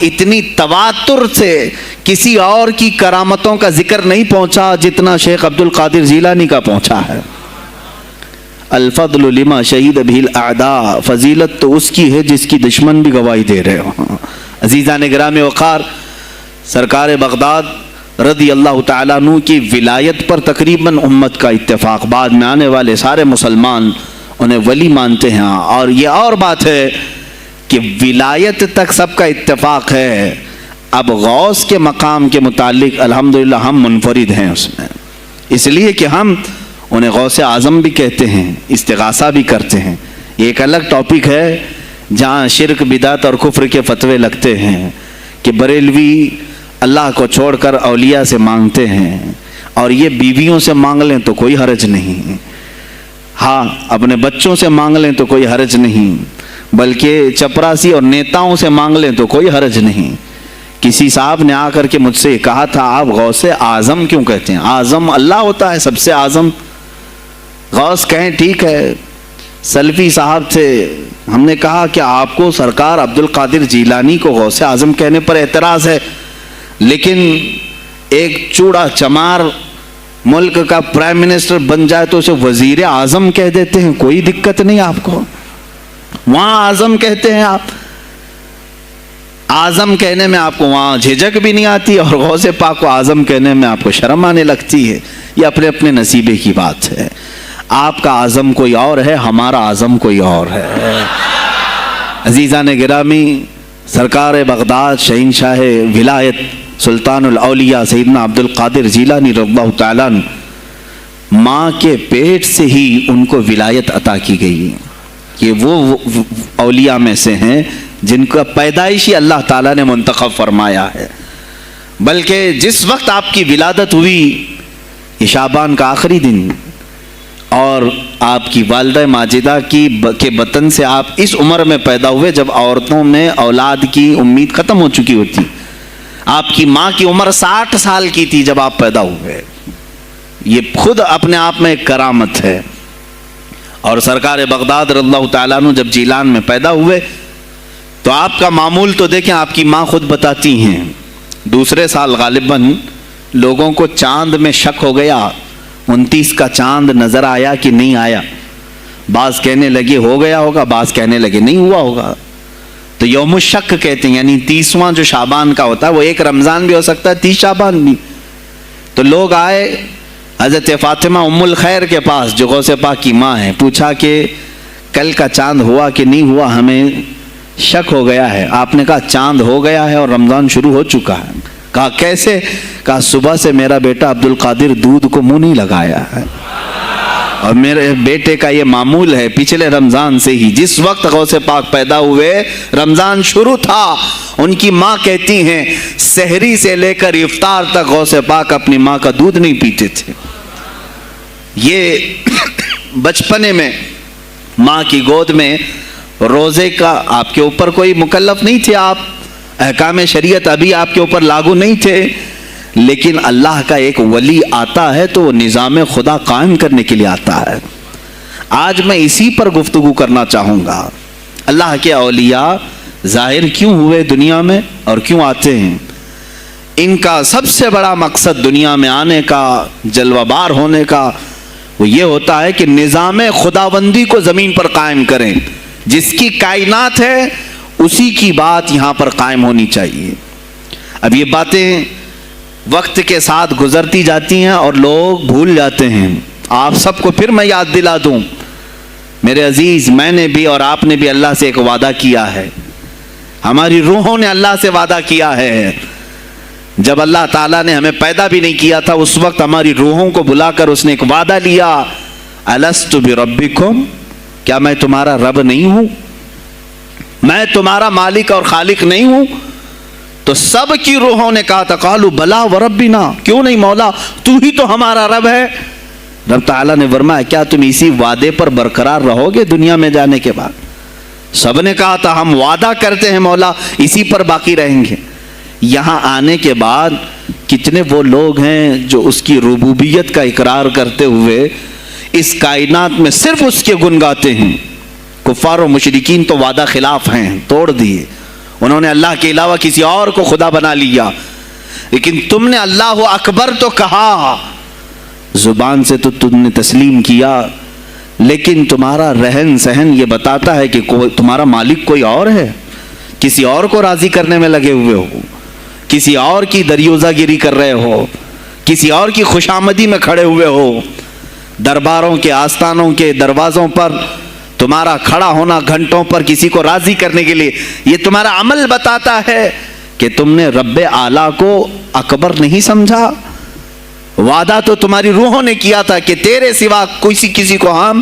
اتنی تواتر سے کسی اور کی کرامتوں کا ذکر نہیں پہنچا جتنا شیخ عبد القادر جیلانی کا پہنچا ہے۔ الفضل لما شہید بہ الاعداء، فضیلت تو اس کی ہے جس کی دشمن بھی گواہی دے رہے ہوں۔ عزیزان گرامی وقار، سرکار بغداد رضی اللہ تعالیٰ عنہ کی ولایت پر تقریباً امت کا اتفاق، بعد میں آنے والے سارے مسلمان انہیں ولی مانتے ہیں، اور یہ اور بات ہے کہ ولایت تک سب کا اتفاق ہے، اب غوث کے مقام کے متعلق الحمدللہ ہم منفرد ہیں اس میں، اس لیے کہ ہم انہیں غوث اعظم بھی کہتے ہیں، استغاثہ بھی کرتے ہیں۔ یہ ایک الگ ٹاپک ہے جہاں شرک، بدعت اور کفر کے فتوے لگتے ہیں کہ بریلوی اللہ کو چھوڑ کر اولیاء سے مانگتے ہیں، اور یہ بیویوں سے مانگ لیں تو کوئی حرج نہیں، ہاں اپنے بچوں سے مانگ لیں تو کوئی حرج نہیں، بلکہ چپراسی اور نیتاؤں سے مانگ لیں تو کوئی حرج نہیں۔ کسی صاحب نے آ کر کے مجھ سے کہا تھا آپ غوث اعظم کیوں کہتے ہیں؟ اعظم اللہ ہوتا ہے، سب سے اعظم غوث کہیں ٹھیک ہے۔ سلفی صاحب تھے، ہم نے کہا کہ آپ کو سرکار عبد القادر جیلانی کو غوث اعظم کہنے پر اعتراض ہے، لیکن ایک چوڑا چمار ملک کا پرائم منسٹر بن جائے تو اسے وزیر اعظم کہہ دیتے ہیں، کوئی دقت نہیں آپ کو، وہاں اعظم کہتے ہیں آپ، اعظم کہنے میں آپ کو وہاں جھجک بھی نہیں آتی، اور غوث پاک کو اعظم کہنے میں آپ کو شرم آنے لگتی ہے۔ یہ اپنے اپنے نصیبے کی بات ہے، آپ کا اعظم کوئی اور ہے، ہمارا اعظم کوئی اور ہے۔ عزیزان گرامی، سرکار بغداد شہنشاہ ولایت سلطان الاولیاء سیدنا عبد القادر جیلانی رضی اللہ تعالیٰ عنہ، ماں کے پیٹ سے ہی ان کو ولایت عطا کی گئی۔ یہ وہ اولیاء میں سے ہیں جن کا پیدائشی اللہ تعالیٰ نے منتخب فرمایا ہے، بلکہ جس وقت آپ کی ولادت ہوئی یہ شعبان کا آخری دن، اور آپ کی والدہ ماجدہ کے بطن سے آپ اس عمر میں پیدا ہوئے جب عورتوں میں اولاد کی امید ختم ہو چکی ہوتی۔ آپ کی ماں کی عمر 60 سال کی تھی جب آپ پیدا ہوئے، یہ خود اپنے آپ میں ایک کرامت ہے۔ اور سرکار بغداد رضی اللہ تعالیٰ عنہ جب جیلان میں پیدا ہوئے تو آپ کا معمول تو دیکھیں، آپ کی ماں خود بتاتی ہیں، دوسرے سال غالباً لوگوں کو چاند میں شک ہو گیا، 29 کا چاند نظر آیا کہ نہیں آیا، بعض کہنے لگے ہو گیا ہوگا، بعض کہنے لگے نہیں ہوا ہوگا، تو یوم الشک کہتے ہیں، یعنی 30واں جو شعبان کا ہوتا ہے، وہ ایک رمضان بھی ہو سکتا ہے، 30 شعبان بھی۔ تو لوگ آئے حضرت فاطمہ ام الخیر کے پاس جو غوث پاک کی ماں ہیں، پوچھا کہ کل کا چاند ہوا کہ نہیں ہوا، ہمیں شک ہو گیا ہے۔ آپ نے کہا چاند ہو گیا ہے اور رمضان شروع ہو چکا ہے۔ کہا کیسے؟ کہا صبح سے میرا بیٹا عبد القادر دودھ کو منہ نہیں لگایا ہے، اور میرے بیٹے کا یہ معمول ہے، پچھلے رمضان سے ہی جس وقت غوث پاک پیدا ہوئے رمضان شروع تھا۔ ان کی ماں کہتی ہیں سحری سے لے کر افطار تک غوث پاک اپنی ماں کا دودھ نہیں پیتے تھے۔ یہ بچپنے میں ماں کی گود میں روزے کا آپ کے اوپر کوئی مکلف نہیں تھے، آپ احکام شریعت ابھی آپ کے اوپر لاگو نہیں تھے، لیکن اللہ کا ایک ولی آتا ہے تو وہ نظام خدا قائم کرنے کے لیے آتا ہے۔ آج میں اسی پر گفتگو کرنا چاہوں گا، اللہ کے اولیاء ظاہر کیوں ہوئے دنیا میں اور کیوں آتے ہیں؟ ان کا سب سے بڑا مقصد دنیا میں آنے کا، جلوہ بار ہونے کا، وہ یہ ہوتا ہے کہ نظام خداوندی کو زمین پر قائم کریں، جس کی کائنات ہے اسی کی بات یہاں پر قائم ہونی چاہیے۔ اب یہ باتیں وقت کے ساتھ گزرتی جاتی ہیں اور لوگ بھول جاتے ہیں۔ آپ سب کو پھر میں یاد دلا دوں، میرے عزیز، میں نے بھی اور آپ نے بھی اللہ سے ایک وعدہ کیا ہے، ہماری روحوں نے اللہ سے وعدہ کیا ہے۔ جب اللہ تعالیٰ نے ہمیں پیدا بھی نہیں کیا تھا اس وقت ہماری روحوں کو بلا کر اس نے ایک وعدہ لیا، الست بربکم، کیا میں تمہارا رب نہیں ہوں؟ میں تمہارا مالک اور خالق نہیں ہوں؟ تو سب کی روحوں نے کہا تھا قالوا بلا وربنا، کیوں نہیں مولا، تو ہی تو ہمارا رب ہے۔ رب تعالیٰ نے فرمایا کیا تم اسی وعدے پر برقرار رہو گے دنیا میں جانے کے بعد؟ سب نے کہا تھا ہم وعدہ کرتے ہیں مولا اسی پر باقی رہیں گے۔ یہاں آنے کے بعد کتنے وہ لوگ ہیں جو اس کی ربوبیت کا اقرار کرتے ہوئے اس کائنات میں صرف اس کے گن گاتے ہیں۔ کفار و مشرکین تو وعدہ خلاف ہیں، توڑ دیے، انہوں نے اللہ کے علاوہ کسی اور کو خدا بنا لیا، لیکن تم نے اللہ اکبر تو کہا، زبان سے تو تم نے تسلیم کیا، لیکن تمہارا رہن سہن یہ بتاتا ہے کہ تمہارا مالک کوئی اور ہے، کسی اور کو راضی کرنے میں لگے ہوئے ہو، کسی اور کی دریوزہ گیری کر رہے ہو، کسی اور کی خوشامدی میں کھڑے ہوئے ہو، درباروں کے آستانوں کے دروازوں پر تمہارا کھڑا ہونا گھنٹوں پر کسی کو راضی کرنے کے لیے، یہ تمہارا عمل بتاتا ہے کہ تم نے رب اعلیٰ کو اکبر نہیں سمجھا۔ وعدہ تو تمہاری روحوں نے کیا تھا کہ تیرے سوا کسی کو ہم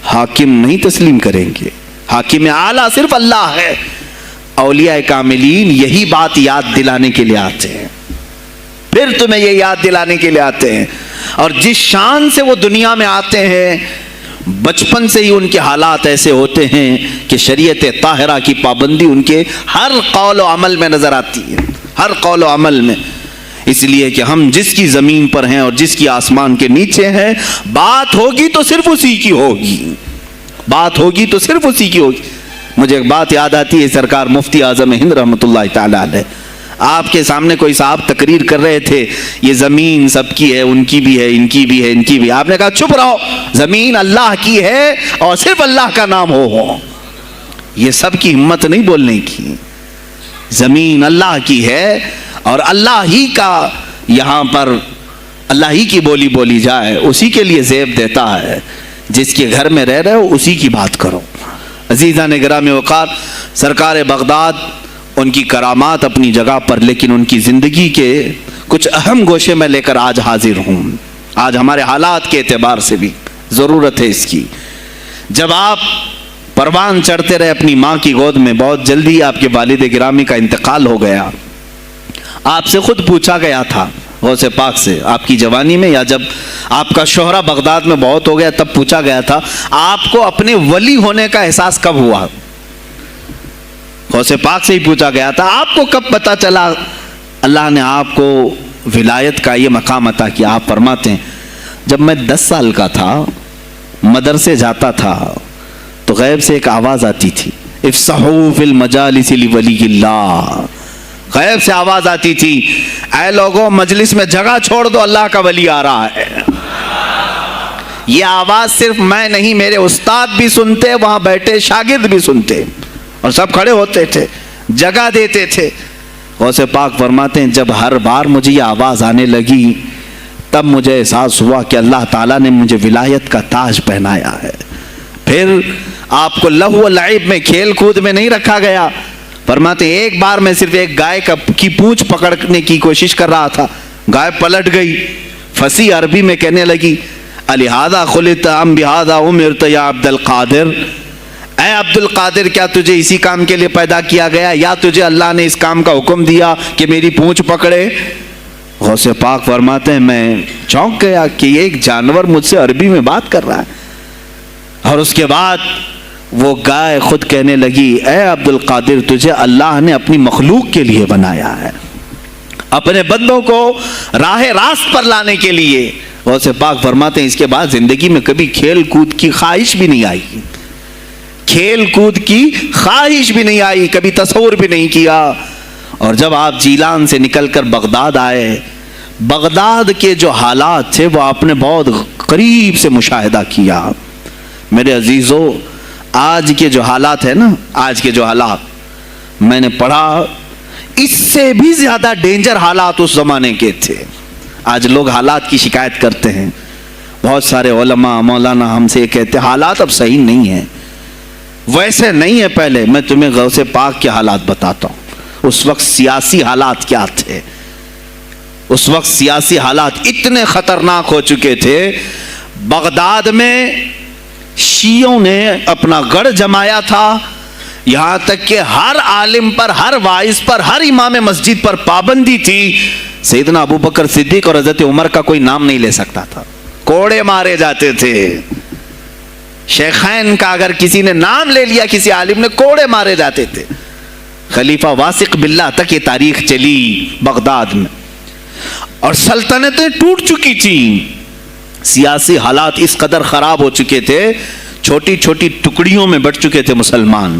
حاکم نہیں تسلیم کریں گے، حاکم اعلیٰ صرف اللہ ہے۔ اولیاء کاملین یہی بات یاد دلانے کے لیے آتے ہیں، پھر تمہیں یہ یاد دلانے کے لیے آتے ہیں، اور جس شان سے وہ دنیا میں آتے ہیں بچپن سے ہی ان کے حالات ایسے ہوتے ہیں کہ شریعت طاہرہ کی پابندی ان کے ہر قول و عمل میں نظر آتی ہے، ہر قول و عمل میں۔ اس لیے کہ ہم جس کی زمین پر ہیں اور جس کی آسمان کے نیچے ہیں، بات ہوگی تو صرف اسی کی ہوگی، بات ہوگی تو صرف اسی کی ہوگی۔ مجھے ایک بات یاد آتی ہے، سرکار مفتی اعظم ہند رحمۃ اللہ تعالی علیہ، آپ کے سامنے کوئی صاحب تقریر کر رہے تھے، یہ زمین سب کی ہے، ان کی بھی ہے، ان کی بھی ہے، ان کی بھی ہے۔ آپ نے کہا چپ رہو، زمین اللہ کی ہے اور صرف اللہ کا نام ہو۔ یہ سب کی ہمت نہیں بولنے کی، زمین اللہ کی ہے اور اللہ ہی کا، یہاں پر اللہ ہی کی بولی بولی جائے، اسی کے لیے زیب دیتا ہے۔ جس کے گھر میں رہ رہے ہو اسی کی بات کرو۔ عزیزان گرامی وقار، سرکار بغداد، ان کی کرامات اپنی جگہ پر، لیکن ان کی زندگی کے کچھ اہم گوشے میں لے کر آج حاضر ہوں۔ آج ہمارے حالات کے اعتبار سے بھی ضرورت ہے اس کی۔ جب آپ پروان چڑھتے رہے اپنی ماں کی گود میں، بہت جلدی آپ کے والد گرامی کا انتقال ہو گیا۔ آپ سے خود پوچھا گیا تھا غوث پاک سے، آپ کی جوانی میں یا جب آپ کا شہرہ بغداد میں بہت ہو گیا تب پوچھا گیا تھا، آپ کو اپنے ولی ہونے کا احساس کب ہوا؟ غوث پاک سے ہی پوچھا گیا تھا، آپ کو کب پتا چلا اللہ نے آپ کو ولایت کا یہ مقام عطا کیا؟ آپ فرماتے ہیں جب میں 10 سال کا تھا، مدرسے جاتا تھا تو غیب سے ایک آواز آتی تھی، افصحوا فی المجالس لولی اللہ۔ غیب سے آواز آتی تھی، اے لوگوں مجلس میں جگہ چھوڑ دو، اللہ کا ولی آ رہا ہے۔ یہ آواز صرف میں نہیں، میرے استاد بھی سنتے، وہاں بیٹھے شاگرد بھی سنتے، اور سب کھڑے ہوتے تھے، جگہ دیتے تھے۔ غوث پاک فرماتے ہیں جب ہر بار مجھے یہ آواز آنے لگی تب مجھے احساس ہوا کہ اللہ تعالیٰ نے مجھے ولایت کا تاج پہنایا ہے۔ پھر آپ کو لہو و لعب میں، کھیل کود میں نہیں رکھا گیا۔ فرماتے ہیں ایک بار میں صرف ایک گائے کی پونچھ پکڑنے کی کوشش کر رہا تھا، گائے پلٹ گئی، فصیح عربی میں کہنے لگی، الہذا خلقت ام بہذا امرت یا عبد القادر، اے عبد القادر کیا تجھے اسی کام کے لیے پیدا کیا گیا یا تجھے اللہ نے اس کام کا حکم دیا کہ میری پونچھ پکڑے؟ غوث پاک فرماتے ہیں میں چونک گیا کہ ایک جانور مجھ سے عربی میں بات کر رہا ہے۔ اور اس کے بعد وہ گائے خود کہنے لگی، اے عبد القادر تجھے اللہ نے اپنی مخلوق کے لیے بنایا ہے، اپنے بندوں کو راہ راست پر لانے کے لیے۔ غوث پاک فرماتے ہیں اس کے بعد زندگی میں کبھی کھیل کود کی خواہش بھی نہیں آئی، کھیل کود کی خواہش بھی نہیں آئی، کبھی تصور بھی نہیں کیا۔ اور جب آپ جیلان سے نکل کر بغداد آئے، بغداد کے جو حالات تھے وہ آپ نے بہت قریب سے مشاہدہ کیا۔ میرے عزیزو، آج کے جو حالات ہیں نا، آج کے جو حالات میں نے پڑھا، اس سے بھی زیادہ ڈینجر حالات اس زمانے کے تھے۔ آج لوگ حالات کی شکایت کرتے ہیں، بہت سارے علماء مولانا ہم سے یہ کہتے ہیں حالات اب صحیح نہیں ہیں، ویسے نہیں ہے پہلے۔ میں تمہیں غوث پاک کے حالات بتاتا ہوں، اس وقت سیاسی حالات کیا تھے۔ اس وقت سیاسی حالات اتنے خطرناک ہو چکے تھے، بغداد میں شیعوں نے اپنا گڑھ جمایا تھا، یہاں تک کہ ہر عالم پر، ہر واعظ پر، ہر امام مسجد پر پابندی تھی۔ سیدنا ابو بکر صدیق اور حضرت عمر کا کوئی نام نہیں لے سکتا تھا، کوڑے مارے جاتے تھے۔ شیخین کا اگر کسی نے نام لے لیا کسی عالم نے، کوڑے مارے جاتے تھے۔ خلیفہ واثق باللہ تک یہ تاریخ چلی بغداد میں، اور سلطنتیں ٹوٹ چکی تھیں۔ سیاسی حالات اس قدر خراب ہو چکے تھے، چھوٹی چھوٹی ٹکڑیوں میں بٹ چکے تھے مسلمان۔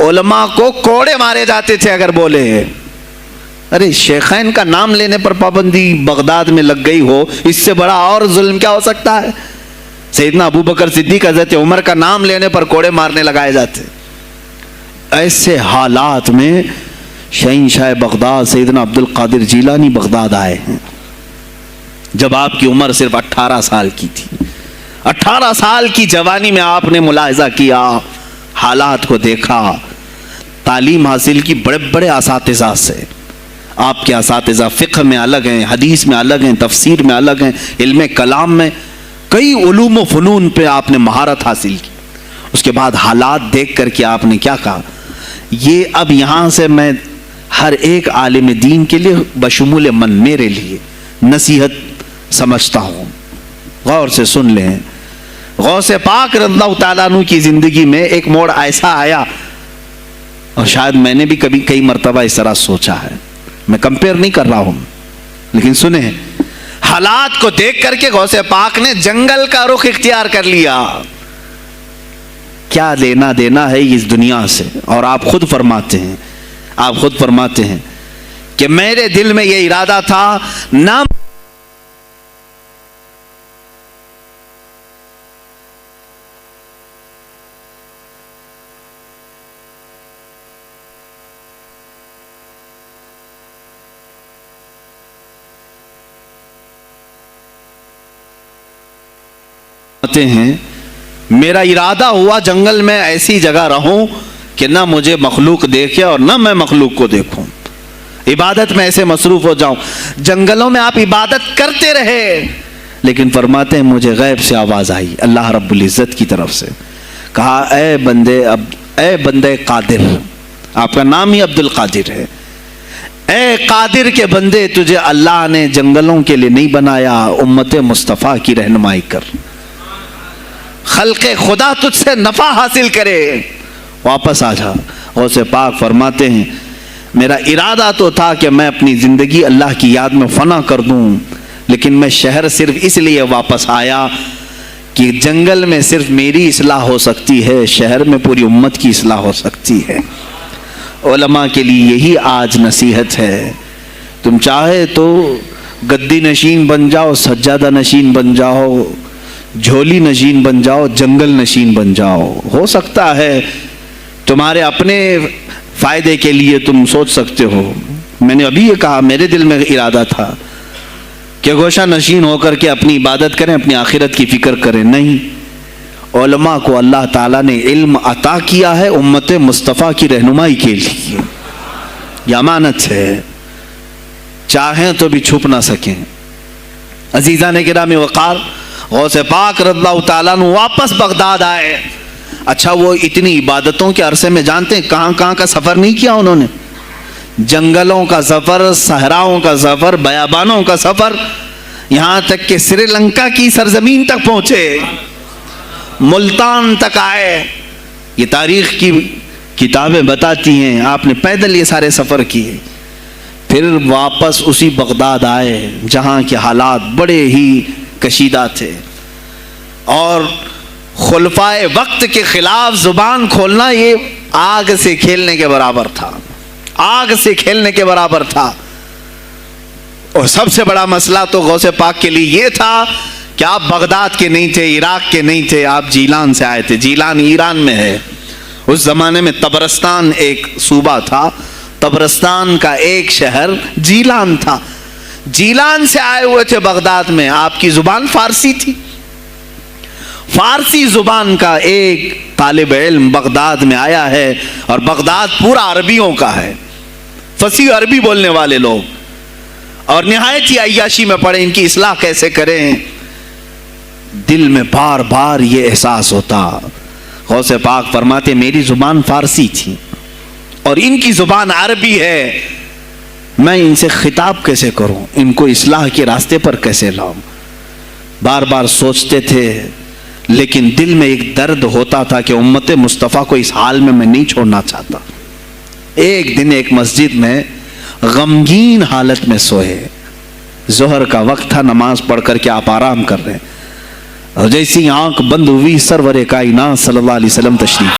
علماء کو کوڑے مارے جاتے تھے اگر بولے. ارے شیخین کا نام لینے پر پابندی بغداد میں لگ گئی ہو، اس سے بڑا اور ظلم کیا ہو سکتا ہے؟ سیدنا ابو بکر صدیق، حضرت عمر کا نام لینے پر کوڑے مارنے لگائے جاتے. ایسے حالات میں شہنشاہ بغداد سیدنا عبد القادر جیلانی بغداد آئے ہیں جب آپ کی عمر صرف 18 سال کی تھی. 18 سال کی جوانی میں آپ نے ملاحظہ کیا، حالات کو دیکھا، تعلیم حاصل کی بڑے بڑے اساتذہ سے. آپ کے اساتذہ فقہ میں الگ ہیں، حدیث میں الگ ہیں، تفسیر میں الگ ہیں، علم کلام میں، کئی علوم و فنون پہ آپ نے مہارت حاصل کی. اس کے بعد حالات دیکھ کر کے آپ نے کیا کہا، یہ اب یہاں سے میں ہر ایک عالم دین کے لیے بشمول من میرے لیے نصیحت سمجھتا ہوں. غور سے سن لیں. غوث پاک رضی اللہ تعالیٰ عنہ کی زندگی میں ایک موڑ ایسا آیا، اور شاید میں نے بھی کبھی کئی مرتبہ اس طرح سوچا ہے، میں کمپیئر نہیں کر رہا ہوں، لیکن سنیں، حالات کو دیکھ کر کے غوث پاک نے جنگل کا رخ اختیار کر لیا. کیا لینا دینا ہے اس دنیا سے؟ اور آپ خود فرماتے ہیں کہ میرے دل میں یہ ارادہ تھا، نہ ہیں، میرا ارادہ ہوا جنگل میں ایسی جگہ رہوں کہ نہ مجھے مخلوق دیکھے اور نہ میں مخلوق کو دیکھوں، عبادت میں ایسے مصروف ہو جاؤں. جنگلوں میں آپ عبادت کرتے رہے، لیکن فرماتے ہیں مجھے غیب سے آواز آئی اللہ رب العزت کی طرف سے، کہا اے بندے قادر، آپ کا نام ہی عبد القادر ہے، اے قادر کے بندے، تجھے اللہ نے جنگلوں کے لیے نہیں بنایا، امت مصطفیٰ کی رہنمائی کر، خلق خدا تجھ سے نفع حاصل کرے، واپس آ جا. غوث پاک فرماتے ہیں میرا ارادہ تو تھا کہ میں اپنی زندگی اللہ کی یاد میں فنا کر دوں، لیکن میں شہر صرف اس لیے واپس آیا کہ جنگل میں صرف میری اصلاح ہو سکتی ہے، شہر میں پوری امت کی اصلاح ہو سکتی ہے. علماء کے لیے یہی آج نصیحت ہے. تم چاہے تو گدی نشین بن جاؤ، سجادہ نشین بن جاؤ، جھولی نشین بن جاؤ، جنگل نشین بن جاؤ. ہو سکتا ہے تمہارے اپنے فائدے کے لیے تم سوچ سکتے ہو. میں نے ابھی یہ کہا، میرے دل میں ارادہ تھا کہ گوشہ نشین ہو کر کے اپنی عبادت کریں، اپنی آخرت کی فکر کریں. نہیں، علماء کو اللہ تعالیٰ نے علم عطا کیا ہے امت مصطفیٰ کی رہنمائی کے لیے. یہ امانت ہے، چاہیں تو بھی چھپ نہ سکیں. عزیزان گرامی وقار، غوث پاک رضی اللہ تعالیٰ عنہ واپس بغداد آئے. اچھا، وہ اتنی عبادتوں کے عرصے میں جانتے ہیں کہاں کہاں کا سفر نہیں کیا انہوں نے؟ جنگلوں کا سفر، صحراؤں کا سفر، بیابانوں کا سفر، یہاں تک کہ سری لنکا کی سرزمین تک پہنچے، ملتان تک آئے. یہ تاریخ کی کتابیں بتاتی ہیں آپ نے پیدل یہ سارے سفر کیے. پھر واپس اسی بغداد آئے جہاں کے حالات بڑے ہی کشیدہ تھے، اور خلفائے وقت کے خلاف زبان کھولنا یہ آگ سے کھیلنے کے برابر تھا، آگ سے کھیلنے کے برابر تھا. اور سب سے بڑا مسئلہ تو غوث پاک کے لیے یہ تھا کہ آپ بغداد کے نہیں تھے، عراق کے نہیں تھے، آپ جیلان سے آئے تھے. جیلان ایران میں ہے. اس زمانے میں طبرستان ایک صوبہ تھا، طبرستان کا ایک شہر جیلان تھا. جیلان سے آئے ہوئے تھے بغداد میں. آپ کی زبان فارسی تھی. فارسی زبان کا ایک طالب علم بغداد میں آیا ہے، اور بغداد پورا عربیوں کا ہے، فصیح عربی بولنے والے لوگ، اور نہایت ہی عیاشی میں پڑے ان کی اصلاح کیسے کریں. دل میں بار بار یہ احساس ہوتا. غوث پاک فرماتے میری زبان فارسی تھی اور ان کی زبان عربی ہے، میں ان سے خطاب کیسے کروں، ان کو اصلاح کے راستے پر کیسے لاؤں. بار بار سوچتے تھے، لیکن دل میں ایک درد ہوتا تھا کہ امت مصطفیٰ کو اس حال میں نہیں چھوڑنا چاہتا. ایک دن ایک مسجد میں غمگین حالت میں سوئے. ظہر کا وقت تھا، نماز پڑھ کر کے آپ آرام کر رہے ہیں، اور جیسی آنکھ بند ہوئی سرور کائنات صلی اللہ علیہ وسلم تشریف